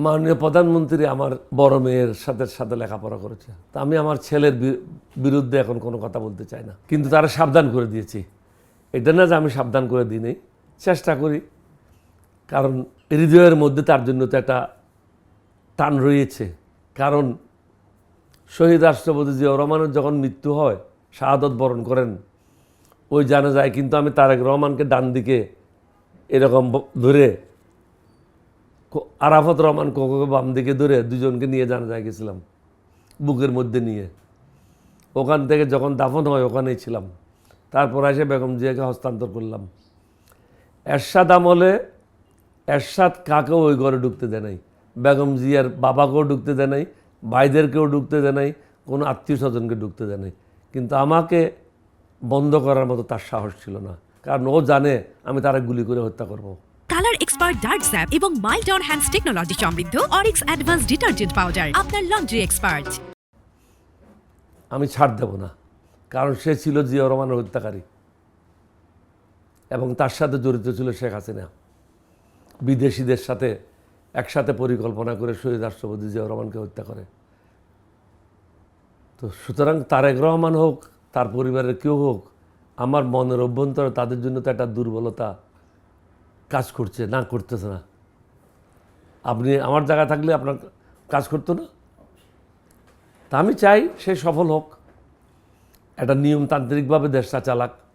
মাননীয় প্রধানমন্ত্রী আমার বড় মেয়ের সাথে সাথে লেখাপড়া করেছে, তা আমি আমার ছেলের বিরুদ্ধে এখন কোনো কথা বলতে চাই না, কিন্তু তারা সাবধান করে দিয়েছি। এটা না যে আমি সাবধান করে দিই নেই, চেষ্টা করি, কারণ হৃদয়ের মধ্যে তার জন্য তো একটা টান রয়েছে। কারণ শহীদ রাষ্ট্রপতি জিয়াউর রহমানের যখন মৃত্যু হয়, শাহাদত বরণ করেন, ওই জানা যায় কিন্তু আমি তারেক রহমানকে ডান দিকে এরকম ধরে, আরাফাত রহমান কোকোকে বাম দিকে ধরে দুজনকে নিয়ে জানা যায় গেছিলাম, বুকের মধ্যে নিয়ে। ওখান থেকে যখন দাফন হয় ওখানেই ছিলাম। তারপর এসে বেগম জিয়াকে হস্তান্তর করলাম। এরশাদ আমলে এরশাদ কাকেও ওই ঘরে ঢুকতে দেয় নাই, বেগম জিয়ার বাবাকেও ঢুকতে দেয় নাই, ভাইদেরকেও ঢুকতে দেয় নাই, কোনো আত্মীয় স্বজনকে ঢুকতে দেয় নাই। কিন্তু আমাকে বন্ধ করার মতো তার সাহস ছিল না, কারণ ও জানে আমি তারা গুলি করে হত্যা করব। কালার এক্সপার্ট ডার্ক স্যাপ এবং মাইল্ড অন হ্যান্ডস টেকনোলজি সমৃদ্ধ অরিক্স অ্যাডভান্স ডিটারজেন্ট পাউডার আপনার লন্ড্রি এক্সপার্ট। আমি ছাড় দেব না, কারণ সে ছিল জিয়াউর রহমানের হত্যাকারী এবং তার সাথে জড়িত ছিল শেখ হাসিনা। বিদেশিদের সাথে একসাথে পরিকল্পনা করে শহীদ রাষ্ট্রপতি জিয়াউর রহমানকে হত্যা করে। তো সুতরাং তারেক রহমান হোক, তার পরিবারের কেউ হোক, আমার মনের অভ্যন্তরে তাদের জন্য তো একটা দুর্বলতা কাজ করছে, না করতেছে না। আপনি আমার জায়গায় থাকলে আপনার কাজ করতো না? তা আমি চাই সে সফল হোক, একটা নিয়মতান্ত্রিকভাবে দেশটা চালাক।